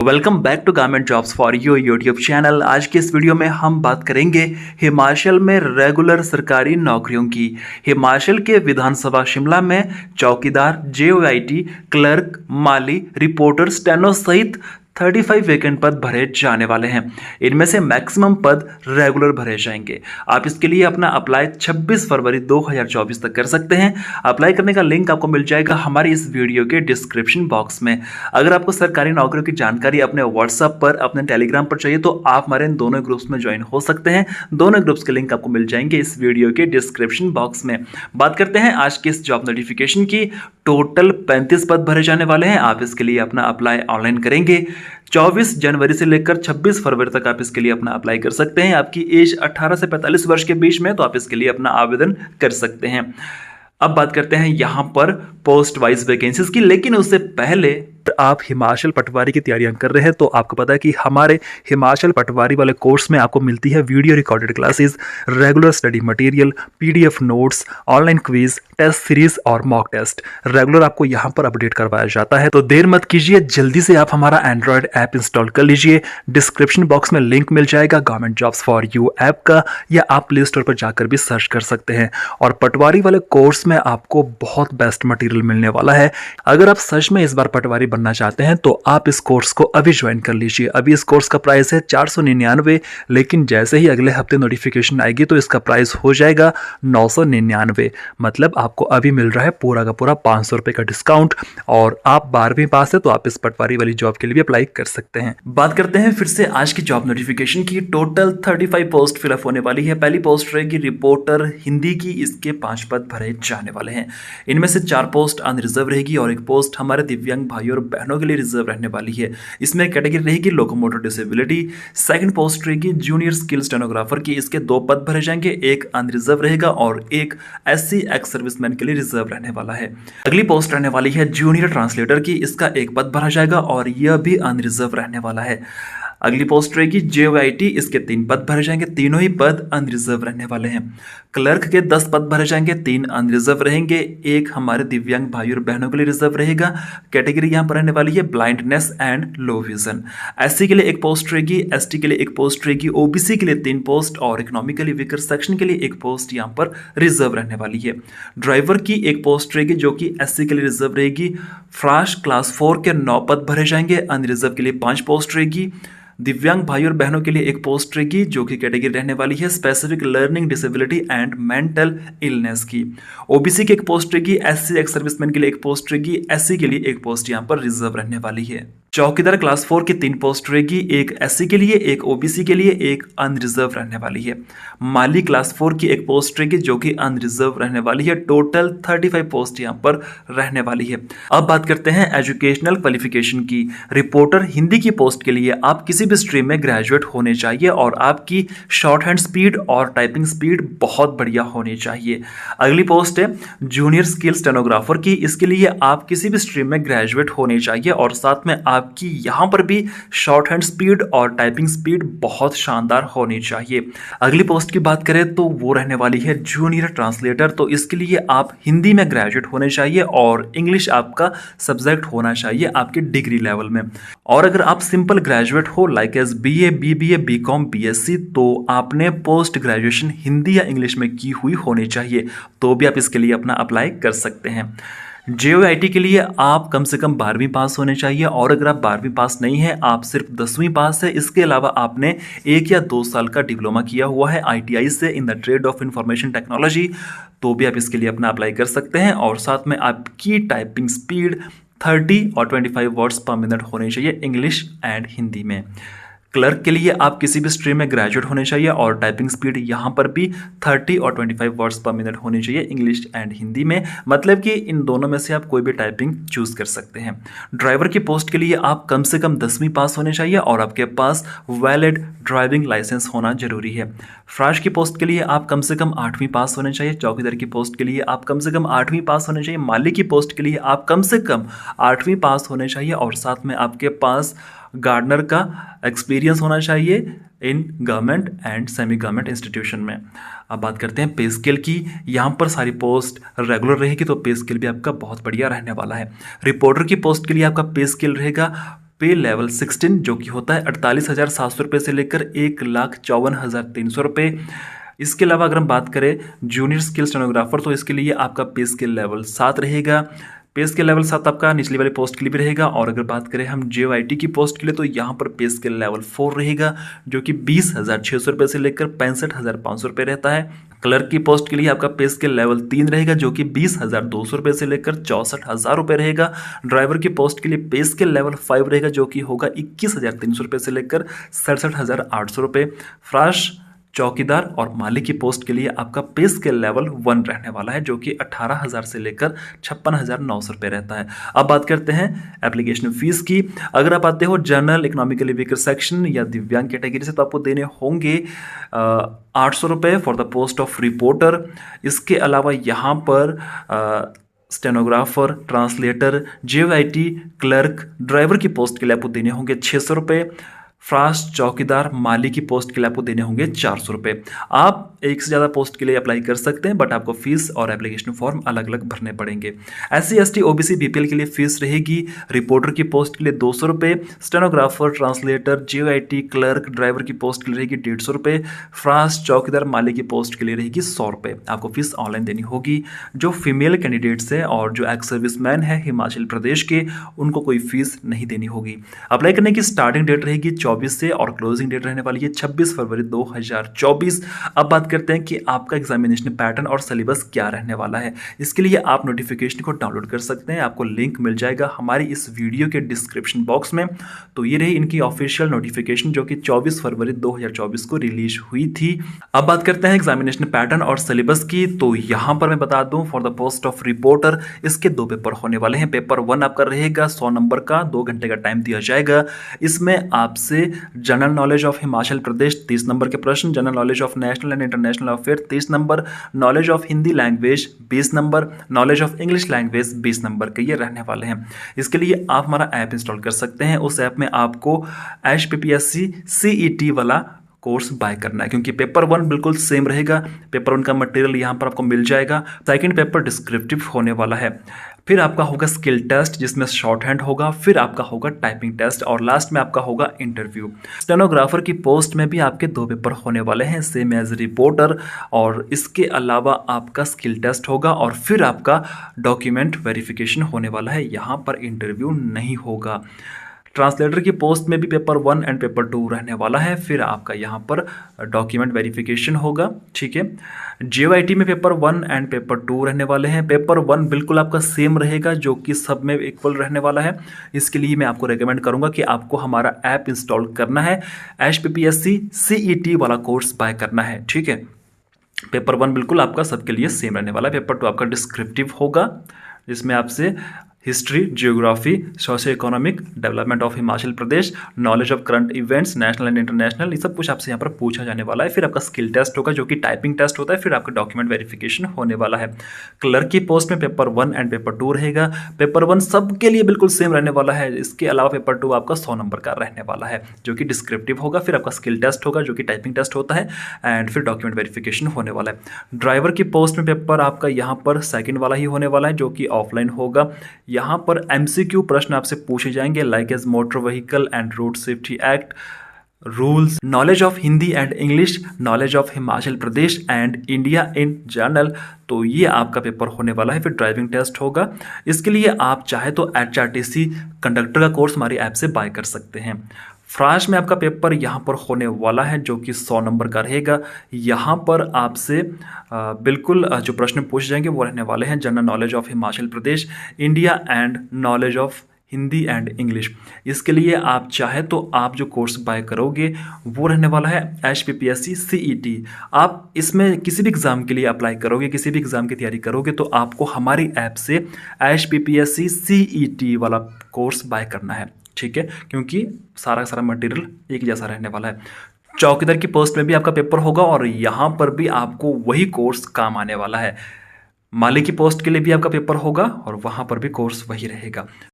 Welcome back to government jobs for you YouTube channel. आज के इस वीडियो में हम बात करेंगे हिमाचल में रेगुलर सरकारी नौकरियों की। हिमाचल के विधानसभा शिमला में चौकीदार, जेओआईटी, क्लर्क, माली, रिपोर्टर, स्टेनो सहित 35 वैकेंट पद भरे जाने वाले हैं। इनमें से मैक्सिमम पद रेगुलर भरे जाएंगे। आप इसके लिए अपना अप्लाई 26 फरवरी 2024 तक कर सकते हैं। अप्लाई करने का लिंक आपको मिल जाएगा हमारी इस वीडियो के डिस्क्रिप्शन बॉक्स में। अगर आपको सरकारी नौकरियों की जानकारी अपने व्हाट्सएप पर, अपने टेलीग्राम पर चाहिए तो आप हमारे इन दोनों ग्रुप्स में ज्वाइन हो सकते हैं। दोनों ग्रुप्स के लिंक आपको मिल जाएंगे इस वीडियो के डिस्क्रिप्शन बॉक्स में। बात करते हैं आज के इस जॉब नोटिफिकेशन की। टोटल 35 पद भरे जाने वाले हैं। आप इसके लिए अपना अप्लाई ऑनलाइन करेंगे। 24 जनवरी से लेकर 26 फरवरी तक आप इसके लिए अपना अप्लाई कर सकते हैं। आपकी एज 18 से 45 वर्ष के बीच में तो आप इसके लिए अपना आवेदन कर सकते हैं। अब बात करते हैं यहां पर पोस्ट वाइज वैकेंसीज की, लेकिन उससे पहले आप हिमाचल पटवारी की तैयारियां कर रहे हैं तो आपको पता है कि हमारे हिमाचल पटवारी वाले कोर्स में आपको मिलती है video recorded classes, regular study material, PDF notes, online quiz, test series और मॉक टेस्ट रेगुलर आपको यहां पर अपडेट करवाया जाता है। तो देर मत कीजिए, जल्दी से आप हमारा एंड्रॉयड ऐप इंस्टॉल कर लीजिए। डिस्क्रिप्शन बॉक्स में लिंक मिल जाएगा government jobs for you app का, या आप प्ले स्टोर पर जाकर भी सर्च कर सकते हैं। और पटवारी वाले कोर्स में आपको बहुत बेस्ट मटेरियल मिलने वाला है। अगर आप सच में इस बार पटवारी बनना चाहते हैं तो आप इस कोर्स को अभी ज्वाइन कर लीजिए। अभी इस कोर्स का प्राइस है 499, लेकिन जैसे ही अगले हफ्ते नोटिफिकेशन आएगी तो इसका प्राइस हो जाएगा 999। मतलब आपको अभी मिल रहा है पूरा का पूरा 500 रुपए का डिस्काउंट। और आप 12वीं पास है तो आप इस पटवारी वाली जॉब के लिए भी अप्लाई कर सकते हैं। बात करते हैं फिर से आज की जॉब नोटिफिकेशन की। टोटल 35 पोस्ट फिलअप होने वाली है। पहली पोस्ट रहेगी रिपोर्टर हिंदी की। इसके 5 पद भरे जाने वाले हैं। इनमें से 4 पोस्ट अनरिजर्व रहेगी और एक पोस्ट हमारे दिव्यांग भाइयों और बहनों के लिए रिजर्व रहने वाली है। इसमें कैटेगरी रहेगी लोकोमोटर डिसेबिलिटी। सेकंड पोस्ट रहेगी जूनियर स्किल स्टेनोग्राफर की। इसके 2 पद भरे जाएंगे, एक अनरिजर्व रहेगा और एक एससी एक्स सर्विसमैन के लिए रिजर्व रहने वाला है। अगली पोस्ट रहने वाली है जूनियर ट्रांसलेटर की। इसका 1 पद भरा जाएगा और यह भी अनरिजर्व रहने वाला है। अगली पोस्ट रहेगी जेओआईटी। इसके 3 पद भरे जाएंगे, तीनों ही पद अनरिजर्व रहने वाले हैं। क्लर्क के 10 पद भरे जाएंगे, 3 अनरिजर्व रहेंगे, एक हमारे दिव्यांग भाई और बहनों के लिए रिजर्व रहेगा। कैटेगरी यहां पर रहने वाली है blindness and low vision. SC के लिए 1 पोस्ट रहेगी, एसटी के लिए 1 पोस्ट रहेगी, ओबीसी के लिए 3 पोस्ट और इकोनॉमिकली वीकर सेक्शन के लिए 1 पोस्ट यहां पर रिजर्व रहने वाली है। ड्राइवर की 1 पोस्ट रहेगी जो कि एससी के लिए रिजर्व रहेगी। फ्राश क्लास 4 के 9 पद भरे जाएंगे, अनरिजर्व के लिए 5 पोस्ट रहेगी। दिव्यांग भाई और बहनों के लिए 1 पोस्ट रहेगी जो कि कैटेगरी रहने वाली है specific learning disability and mental illness की। ओबीसी की 1 पोस्ट रहेगी, एससी एक्स सर्विसमैन के लिए 1 पोस्ट रहेगी, एससी के लिए 1 पोस्ट यहां पर रिजर्व रहने वाली है। चौकीदार क्लास 4 की 3 पोस्ट रहेगी, एक एससी के लिए, एक ओबीसी के लिए, एक अनरिजर्व रहने वाली है। माली क्लास 4 की 1 पोस्ट रहेगी जो कि अनरिजर्व रहने वाली है। टोटल 35 पोस्ट यहां पर रहने वाली है। अब बात करते हैं एजुकेशनल क्वालिफिकेशन की। रिपोर्टर हिंदी की पोस्ट के लिए आप किसी भी स्ट्रीम में ग्रेजुएट होने चाहिए और आपकी शॉर्ट हैंड स्पीड और टाइपिंग स्पीड बहुत बढ़िया होनी चाहिए। अगली पोस्ट है जूनियर स्किल स्टेनोग्राफर की। इसके लिए आप किसी भी स्ट्रीम में ग्रेजुएट होने चाहिए और साथ में आपकी यहां पर भी शॉर्ट हैंड स्पीड और टाइपिंग स्पीड बहुत शानदार होनी चाहिए। अगली पोस्ट की बात करें तो वो रहने वाली है जूनियर ट्रांसलेटर। तो इसके लिए आप हिंदी में ग्रेजुएट होने चाहिए और इंग्लिश आपका सब्जेक्ट होना चाहिए आपके डिग्री लेवल में। और अगर आप सिंपल ग्रेजुएट हो like as BA, BBA, BCom, BSc, तो आपने पोस्ट ग्रेजुएशन हिंदी या इंग्लिश में की हुई होनी चाहिए, तो भी आप इसके लिए अपना अप्लाई कर सकते हैं। जेओआईटी के लिए आप कम से कम 12वीं पास होने चाहिए और अगर आप 12वीं पास नहीं है, आप सिर्फ 10वीं पास है, इसके अलावा आपने 1 या 2 साल का डिप्लोमा किया हुआ है आईटीआई से in the trade off information technology, तो भी आप इसके लिए अपना अप्लाई कर सकते हैं। और साथ में आपकी टाइपिंग स्पीड 30 और 25 वर्ड्स पर मिनट होनी चाहिए इंग्लिश एंड हिंदी में। क्लर्क के लिए आप किसी भी स्ट्रीम में ग्रेजुएट होने चाहिए और टाइपिंग स्पीड यहाँ पर भी 30 और 25 वर्ड्स पर मिनट होनी चाहिए इंग्लिश एंड हिंदी में। मतलब कि इन दोनों में से आप कोई भी टाइपिंग चूज कर सकते हैं। ड्राइवर की पोस्ट के लिए आप कम से कम 10वीं पास होने चाहिए और आपके पास वैलिड ड्राइविंग लाइसेंस होना जरूरी है। फ्राश की पोस्ट के लिए आप कम से कम 8वीं पास होने चाहिए। चौकीदार की पोस्ट के लिए आप कम से कम 8वीं पास होने चाहिए। माली की पोस्ट के लिए आप कम से कम 8वीं पास होने चाहिए और साथ में आपके पास गार्डनर का एक्सपीरियंस होना चाहिए in government and semi government institution में। अब बात करते हैं पे स्केल की। यहाँ पर सारी पोस्ट रेगुलर रहेगी तो पे स्केल भी आपका बहुत बढ़िया रहने वाला है। रिपोर्टर की पोस्ट के लिए आपका पे स्केल रहेगा पे लेवल 16 जो कि होता है 48,700 रुपये से लेकर 1,54,300 रुपये। इसके अलावा अगर हम बात करें जूनियर स्किल स्टेनोग्राफर, तो इसके लिए आपका पे स्केल लेवल 7 रहेगा। पे स्केल लेवल 7 आपका निचली वाली पोस्ट के लिए भी रहेगा। और अगर बात करें हम JYT की पोस्ट के लिए, तो यहाँ पर पे स्केल लेवल 4 रहेगा, जो कि 20,600 रुपये से लेकर 65,500 रुपये रहता है। क्लर्क की पोस्ट के लिए आपका पे स्केल लेवल 3 रहेगा, जो कि 20,200 रुपये से लेकर 64,000 रुपये रहेगा। ड्राइवर की पोस्ट के लिए पे स्केल लेवल 5 रहेगा, जो कि होगा 21,300 रुपये से लेकर 67,800 रुपये। फ्राश, चौकीदार और माली की पोस्ट के लिए आपका पे स्केल लेवल 1 रहने वाला है, जो कि 18,000 से लेकर 56,900 रुपये रहता है। अब बात करते हैं एप्लीकेशन फीस की। अगर आप आते हो जनरल, इकोनॉमिकली वीकर सेक्शन या दिव्यांग कैटेगरी से, तो आपको देने होंगे 800 रुपये for the post of reporter. इसके अलावा यहाँ पर stenographer, translator, JYT, clerk, driver की पोस्ट के लिए आपको देने होंगे 600 रुपये। फ्रास, चौकीदार, माली की पोस्ट के लिए आपको देने होंगे 400 रुपये। आप एक से ज़्यादा पोस्ट के लिए अप्लाई कर सकते हैं, बट आपको फीस और एप्लीकेशन फॉर्म अलग अलग भरने पड़ेंगे। SC, ST, OBC, BPL के लिए फीस रहेगी रिपोर्टर की पोस्ट के लिए 200 रुपये, stenographer, translator, JYT, clerk, driver की पोस्ट के लिए रहेगी 150 रुपये, फ्रास, चौकीदार, माली की पोस्ट के लिए रहेगी 100 रुपये। आपको फीस ऑनलाइन देनी होगी। जो फीमेल कैंडिडेट्स हैं और जो एक्स सर्विसमैन है हिमाचल प्रदेश के, उनको कोई फीस नहीं देनी होगी। अप्लाई करने की स्टार्टिंग डेट रहेगी 24 से और क्लोजिंग डेट रहने वाली है 26 फरवरी 2024। अब बात करते हैं कि आपका एग्जामिनेशन पैटर्न और सिलेबस क्या रहने वाला है। इसके लिए आप नोटिफिकेशन को डाउनलोड कर सकते हैं, आपको लिंक मिल जाएगा हमारी इस वीडियो के डिस्क्रिप्शन बॉक्स में। तो ये रही इनकी ऑफिशियल नोटिफिकेशन, जो कि 24 फरवरी 2024 को रिलीज हुई थी। अब बात करते हैं एग्जामिनेशन पैटर्न और सिलेबस की। तो यहाँ पर मैं बता दूं, for the post of reporter इसके 2 पेपर होने वाले हैं। पेपर 1 आपका रहेगा 100 नंबर का, 2 घंटे का टाइम दिया जाएगा। इसमें आपसे general knowledge of Himachal Pradesh 30 number के प्रश्न, general knowledge of national and international affair 30 number, knowledge of Hindi language 20 number, knowledge of English language 20 number के ये रहने वाले हैं। इसके लिए आप हमारा ऐप इंस्टॉल कर सकते हैं। उस ऐप में आपको HPPSC CET वाला कोर्स बाय करना है, क्योंकि पेपर 1 बिल्कुल सेम रहेगा। पेपर 1 का मटेरियल यहाँ पर आपको मिल जाएगा। सेकंड पेपर डिस्क्रिप्टिव होने वाला है। फिर आपका होगा स्किल टेस्ट, जिसमें शॉर्ट हैंड होगा। फिर आपका होगा टाइपिंग टेस्ट और लास्ट में आपका होगा इंटरव्यू। स्टेनोग्राफर की पोस्ट में भी आपके 2 पेपर होने वाले हैं, सेम एज रिपोर्टर। और इसके अलावा आपका स्किल टेस्ट होगा और फिर आपका डॉक्यूमेंट वेरिफिकेशन होने वाला है। यहाँ पर इंटरव्यू नहीं होगा। ट्रांसलेटर की पोस्ट में भी पेपर 1 एंड पेपर 2 रहने वाला है। फिर आपका यहाँ पर डॉक्यूमेंट वेरिफिकेशन होगा, ठीक है। JYT में पेपर 1 एंड पेपर 2 रहने वाले हैं। पेपर 1 बिल्कुल आपका सेम रहेगा, जो कि सब में इक्वल रहने वाला है। इसके लिए मैं आपको रेकमेंड करूंगा कि आपको हमारा ऐप इंस्टॉल करना है, HPPSC CET वाला कोर्स बाय करना है, ठीक है। पेपर 1 बिल्कुल आपका सबके लिए सेम रहने वाला है। पेपर 2 आपका डिस्क्रिप्टिव होगा, जिसमें आपसे history, geography, socio economic development of Himachal Pradesh, knowledge of current events national and international, ये सब कुछ आपसे यहाँ पर पूछा जाने वाला है। फिर आपका स्किल टेस्ट होगा, जो कि टाइपिंग टेस्ट होता है। फिर आपका डॉक्यूमेंट वेरिफिकेशन होने वाला है। क्लर्क की पोस्ट में पेपर 1 एंड पेपर 2 रहेगा। पेपर 1 सबके लिए बिल्कुल सेम रहने वाला है। इसके अलावा पेपर 2 आपका 100 नंबर का रहने वाला है, जो कि डिस्क्रिप्टिव होगा। फिर आपका स्किल टेस्ट होगा, जो कि टाइपिंग टेस्ट होता है, एंड फिर डॉक्यूमेंट वेरिफिकेशन होने वाला है। ड्राइवर की पोस्ट में पेपर आपका यहाँ पर सेकेंड वाला ही होने वाला है, जो कि ऑफलाइन होगा। यहाँ पर MCQ प्रश्न आपसे पूछे जाएंगे, like as motor vehicle and road safety act rules, knowledge of Hindi and English, knowledge of Himachal Pradesh and India in general. तो ये आपका पेपर होने वाला है। फिर ड्राइविंग टेस्ट होगा। इसके लिए आप चाहे तो HRTC कंडक्टर का कोर्स हमारी ऐप से बाय कर सकते हैं। फ्रांस में आपका पेपर यहाँ पर होने वाला है, जो कि 100 नंबर का रहेगा। यहाँ पर आपसे बिल्कुल जो प्रश्न पूछे जाएंगे वो रहने वाले हैं, general knowledge of Himachal Pradesh, India and knowledge of Hindi and English. इसके लिए आप चाहे तो आप जो कोर्स बाय करोगे वो रहने वाला है HPPSC CET। आप इसमें किसी भी एग्ज़ाम के लिए अप्लाई करोगे, किसी भी एग्ज़ाम की तैयारी करोगे, तो आपको हमारी ऐप से HPPSC CET वाला कोर्स बाय करना है, ठीक है, क्योंकि सारा मटेरियल एक जैसा रहने वाला है। चौकीदार की पोस्ट में भी आपका पेपर होगा और यहाँ पर भी आपको वही कोर्स काम आने वाला है। माली की पोस्ट के लिए भी आपका पेपर होगा और वहाँ पर भी कोर्स वही रहेगा।